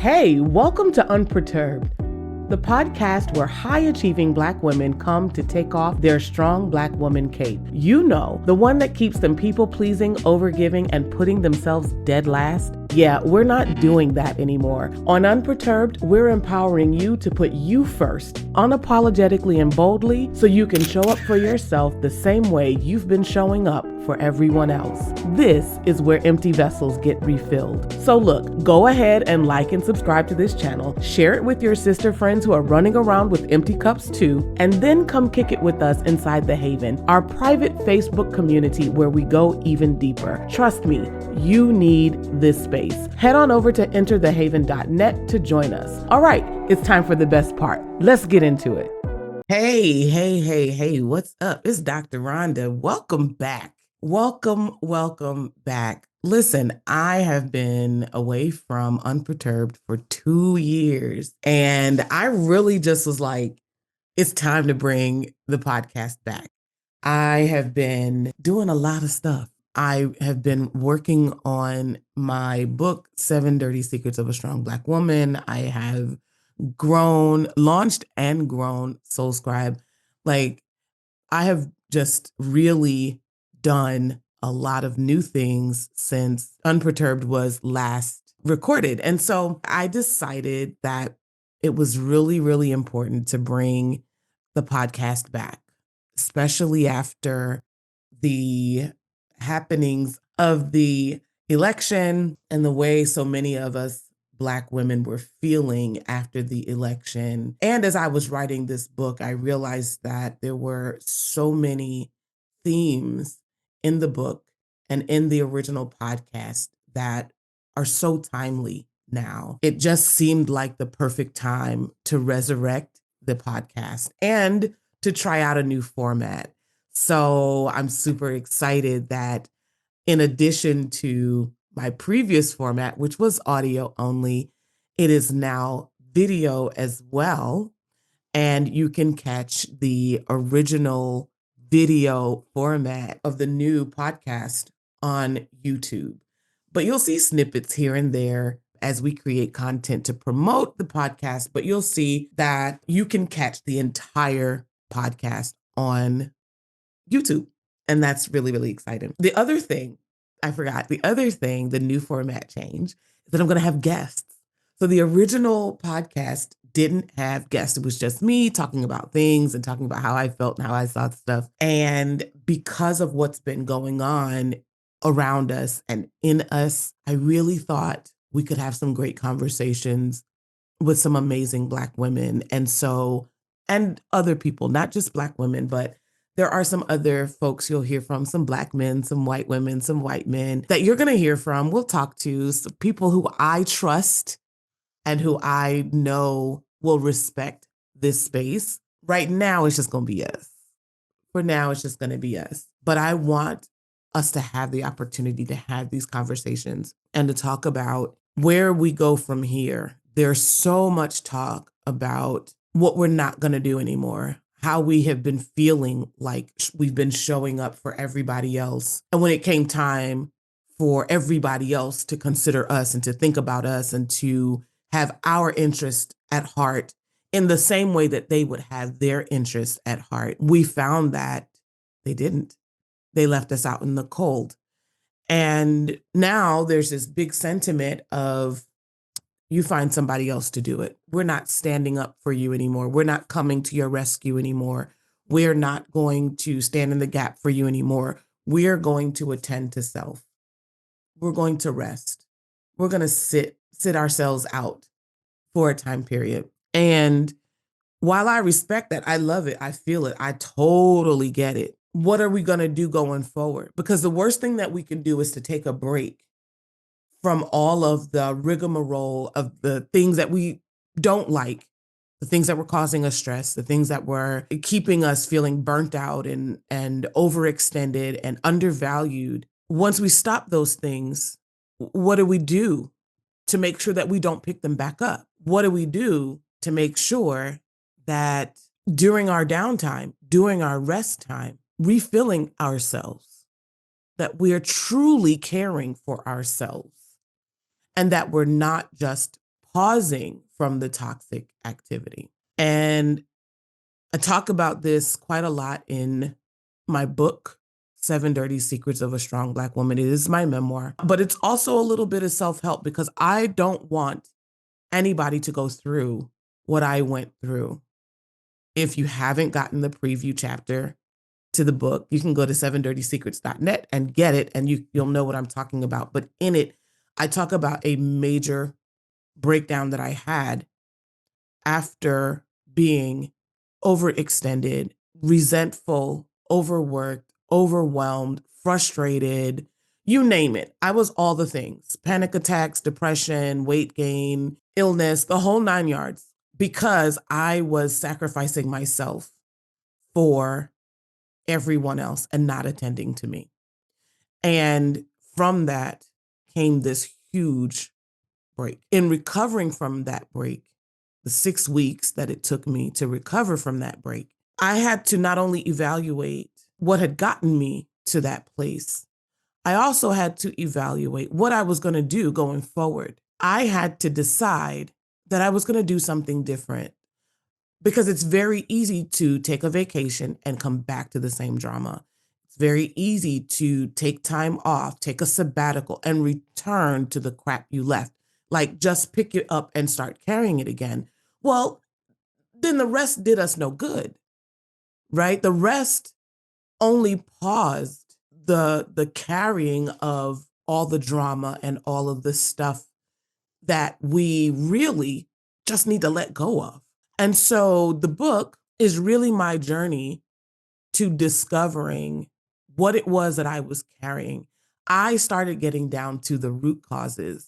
Hey, welcome to Unperturbed, the podcast where high-achieving Black women come to take off their strong Black woman cape. You know, the one that keeps them people-pleasing, overgiving, and putting themselves dead last. Yeah, we're not doing that anymore. On Unperturbed, we're empowering you to put you first, unapologetically and boldly, so you can show up for yourself the same way you've been showing up for everyone else. This is where empty vessels get refilled. So look, go ahead and like and subscribe to this channel, share it with your sister friends who are running around with empty cups too, and then come kick it with us inside The Haven, our private Facebook community where we go even deeper. Trust me, you need this space. Head on over to enterthehaven.net to join us. All right, it's time for the best part. Let's get into it. Hey, what's up? It's Dr. Rhonda. Welcome back. Welcome back. Listen, I have been away from Unperturbed for 2 years, and I really just was like, it's time to bring the podcast back. I have been doing a lot of stuff. I have been working on my book, 7 Dirty Secrets of a Strong Black Woman. I have launched and grown SoulScribe. Like, I have just really done a lot of new things since Unperturbed was last recorded. And so I decided that it was really, really important to bring the podcast back, especially after the happenings of the election and the way so many of us Black women were feeling after the election. And as I was writing this book, I realized that there were so many themes in the book and in the original podcast that are so timely now. It just seemed like the perfect time to resurrect the podcast and to try out a new format. So I'm super excited that in addition to my previous format, which was audio only, it is now video as well. And you can catch the original video format of the new podcast on YouTube. But you'll see snippets here and there as we create content to promote the podcast, but you'll see that you can catch the entire podcast on YouTube. And that's really, really exciting. The other thing, the new format change is that I'm going to have guests. So the original podcast didn't have guests. It was just me talking about things and talking about how I felt and how I saw stuff. And because of what's been going on around us and in us, I really thought we could have some great conversations with some amazing Black women. And other people, not just Black women, but there are some other folks you'll hear from, some Black men, some white women, some white men that you're going to hear from. We'll talk to some people who I trust and who I know will respect this space. Right now, it's just going to be us. For now, it's just going to be us. But I want us to have the opportunity to have these conversations and to talk about where we go from here. There's so much talk about what we're not going to do anymore, how we have been feeling like we've been showing up for everybody else. And when it came time for everybody else to consider us and to think about us and to have our interest at heart in the same way that they would have their interest at heart, we found that they didn't. They left us out in the cold. And now there's this big sentiment of, you find somebody else to do it. We're not standing up for you anymore. We're not coming to your rescue anymore. We're not going to stand in the gap for you anymore. We're going to attend to self. We're going to rest. We're going to sit ourselves out for a time period. And while I respect that, I love it, I feel it, I totally get it. What are we going to do going forward? Because the worst thing that we can do is to take a break from all of the rigmarole of the things that we don't like, the things that were causing us stress, the things that were keeping us feeling burnt out and overextended and undervalued. Once we stop those things, what do we do to make sure that we don't pick them back up? What do we do to make sure that during our downtime, during our rest time, refilling ourselves, that we are truly caring for ourselves? And that we're not just pausing from the toxic activity. And I talk about this quite a lot in my book, Seven Dirty Secrets of a Strong Black Woman. It is my memoir, but it's also a little bit of self-help because I don't want anybody to go through what I went through. If you haven't gotten the preview chapter to the book, you can go to sevendirtysecrets.net and get it, and you'll know what I'm talking about. But in it, I talk about a major breakdown that I had after being overextended, resentful, overworked, overwhelmed, frustrated, you name it. I was all the things: panic attacks, depression, weight gain, illness, the whole nine yards, because I was sacrificing myself for everyone else and not attending to me. And from that came this huge break. In recovering from that break, the 6 weeks that it took me to recover from that break, I had to not only evaluate what had gotten me to that place, I also had to evaluate what I was going to do going forward. I had to decide that I was going to do something different, because it's very easy to take a vacation and come back to the same drama. It's very easy to take time off, take a sabbatical, and return to the crap you left. Like, just pick it up and start carrying it again. Well, then the rest did us no good, right? The rest only paused the carrying of all the drama and all of the stuff that we really just need to let go of. And so the book is really my journey to discovering what it was that I was carrying. I started getting down to the root causes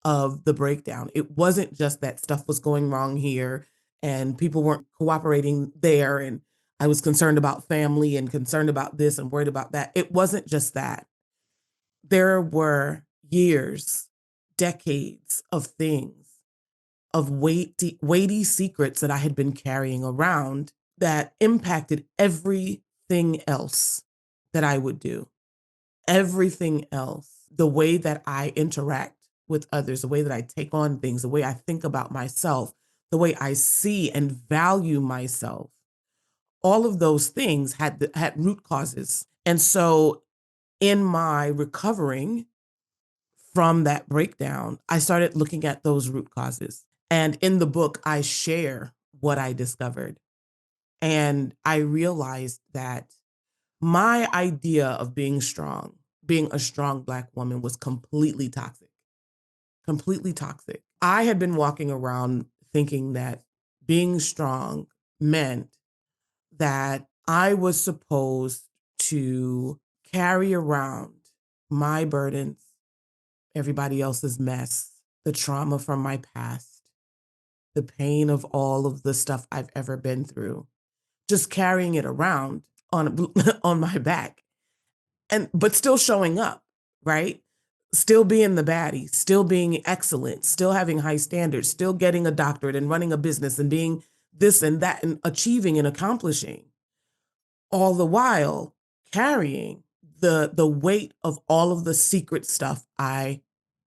of the breakdown. It wasn't just that stuff was going wrong here and people weren't cooperating there, and I was concerned about family and concerned about this and worried about that. It wasn't just that. There were years, decades of things, of weighty secrets that I had been carrying around that impacted everything else that I would do, everything else, the way that I interact with others, the way that I take on things, the way I think about myself, the way I see and value myself. All of those things had root causes. And so in my recovering from that breakdown, I started looking at those root causes. And in the book, I share what I discovered. And I realized that my idea of being strong, being a strong Black woman, was completely toxic, completely toxic. I had been walking around thinking that being strong meant that I was supposed to carry around my burdens, everybody else's mess, the trauma from my past, the pain of all of the stuff I've ever been through, just carrying it around on on my back, but still showing up, right? Still being the baddie, still being excellent, still having high standards, still getting a doctorate and running a business and being this and that and achieving and accomplishing, all the while carrying the weight of all of the secret stuff I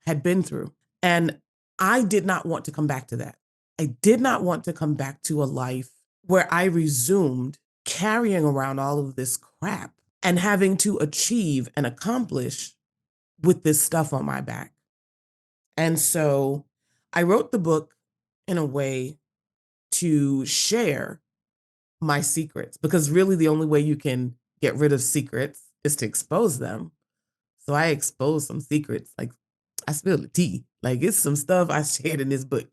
had been through. And I did not want to come back to that. I did not want to come back to a life where I resumed carrying around all of this crap and having to achieve and accomplish with this stuff on my back. And so I wrote the book in a way to share my secrets, because really the only way you can get rid of secrets is to expose them. So I exposed some secrets. Like, I spilled the tea. Like, it's some stuff I shared in this book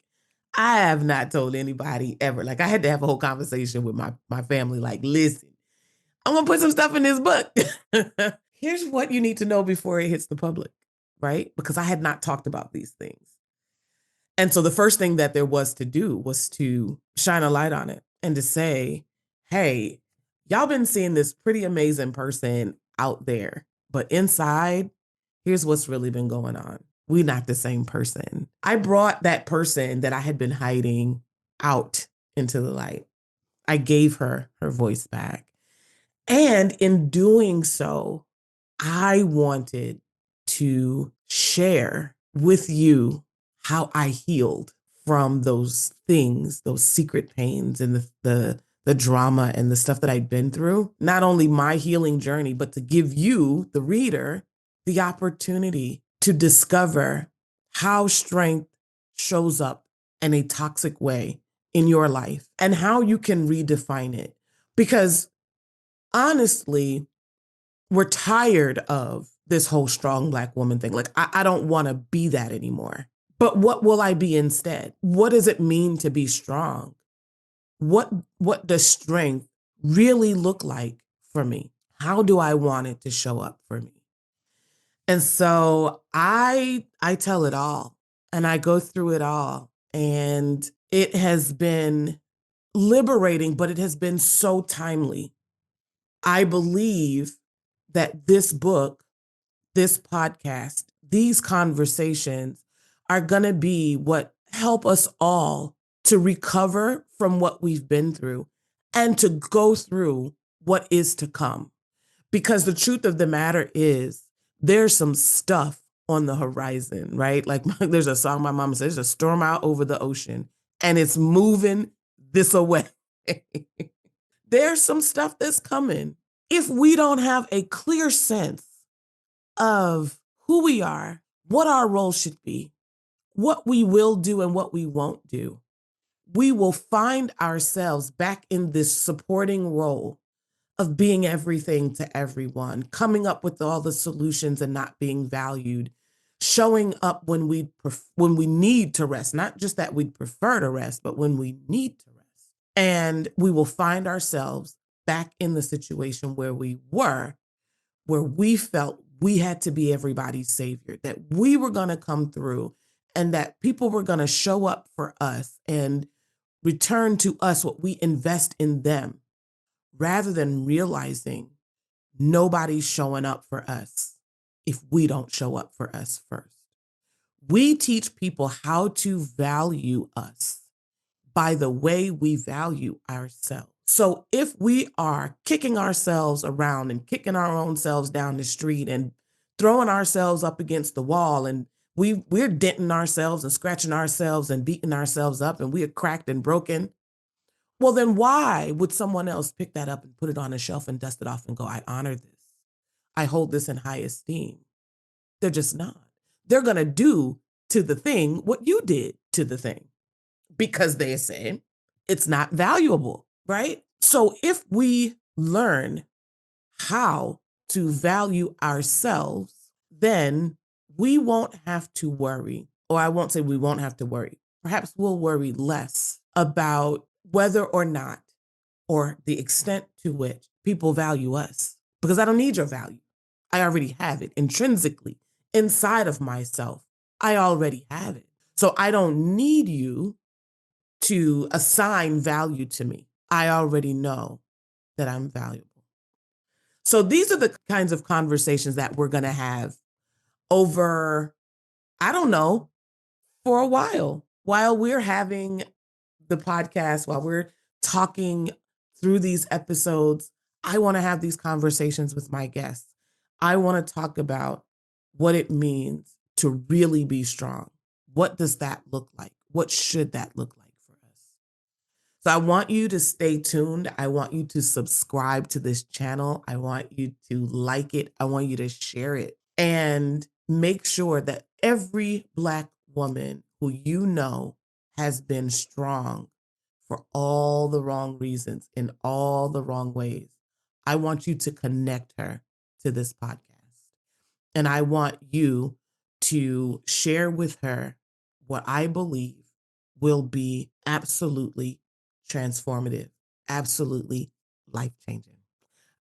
I have not told anybody ever. Like, I had to have a whole conversation with my family. Like, listen, I'm gonna put some stuff in this book. Here's what you need to know before it hits the public, right? Because I had not talked about these things. And so the first thing that there was to do was to shine a light on it and to say, hey, y'all been seeing this pretty amazing person out there, but inside, here's what's really been going on. We're not the same person. I brought that person that I had been hiding out into the light. I gave her her voice back. And in doing so, I wanted to share with you how I healed from those things, those secret pains and the drama and the stuff that I'd been through. Not only my healing journey, but to give you, the reader, the opportunity to discover how strength shows up in a toxic way in your life and how you can redefine it. Because honestly, we're tired of this whole strong Black woman thing. Like, I don't want to be that anymore. But what will I be instead? What does it mean to be strong? What does strength really look like for me? How do I want it to show up for me? And so I tell it all and I go through it all. And it has been liberating, but it has been so timely. I believe that this book, this podcast, these conversations are going to be what help us all to recover from what we've been through and to go through what is to come. Because the truth of the matter is there's some stuff on the horizon, right? Like there's a song my mama says, there's a storm out over the ocean and it's moving this away. There's some stuff that's coming. If we don't have a clear sense of who we are, what our role should be, what we will do and what we won't do, we will find ourselves back in this supporting role of being everything to everyone, coming up with all the solutions and not being valued, showing up when we need to rest, not just that we'd prefer to rest, but when we need to rest. And we will find ourselves back in the situation where we were, where we felt we had to be everybody's savior, that we were going to come through and that people were going to show up for us and return to us what we invest in them, rather than realizing nobody's showing up for us if we don't show up for us first. We teach people how to value us by the way we value ourselves. So if we are kicking ourselves around and kicking our own selves down the street and throwing ourselves up against the wall and we're denting ourselves and scratching ourselves and beating ourselves up and we're cracked and broken, well, then why would someone else pick that up and put it on a shelf and dust it off and go, I honor this. I hold this in high esteem. They're just not. They're going to do to the thing what you did to the thing because they say it's not valuable, right? So if we learn how to value ourselves, then we won't have to worry, or I won't say we won't have to worry. Perhaps we'll worry less about whether or not, or the extent to which people value us, because I don't need your value. I already have it intrinsically inside of myself. I already have it. So I don't need you to assign value to me. I already know that I'm valuable. So these are the kinds of conversations that we're going to have over, I don't know, for a while we're having the podcast, while we're talking through these episodes. I want to have these conversations with my guests. I want to talk about what it means to really be strong. What does that look like? What should that look like for us? So I want you to stay tuned. I want you to subscribe to this channel. I want you to like it. I want you to share it and make sure that every Black woman who you know has been strong for all the wrong reasons, in all the wrong ways, I want you to connect her to this podcast. And I want you to share with her what I believe will be absolutely transformative, absolutely life-changing.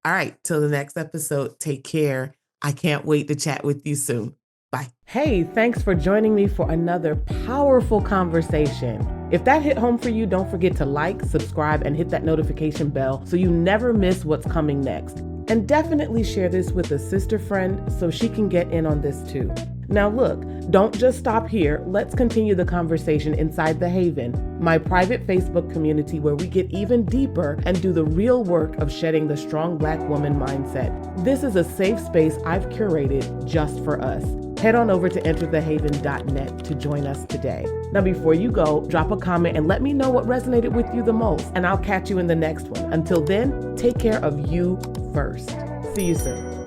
All right, till the next episode, take care. I can't wait to chat with you soon. Bye. Hey, thanks for joining me for another powerful conversation. If that hit home for you, don't forget to like, subscribe, and hit that notification bell so you never miss what's coming next. And definitely share this with a sister friend so she can get in on this too. Now look, don't just stop here. Let's continue the conversation inside The Haven, my private Facebook community where we get even deeper and do the real work of shedding the strong Black woman mindset. This is a safe space I've curated just for us. Head on over to enterthehaven.net to join us today. Now, before you go, drop a comment and let me know what resonated with you the most, and I'll catch you in the next one. Until then, take care of you first. See you soon.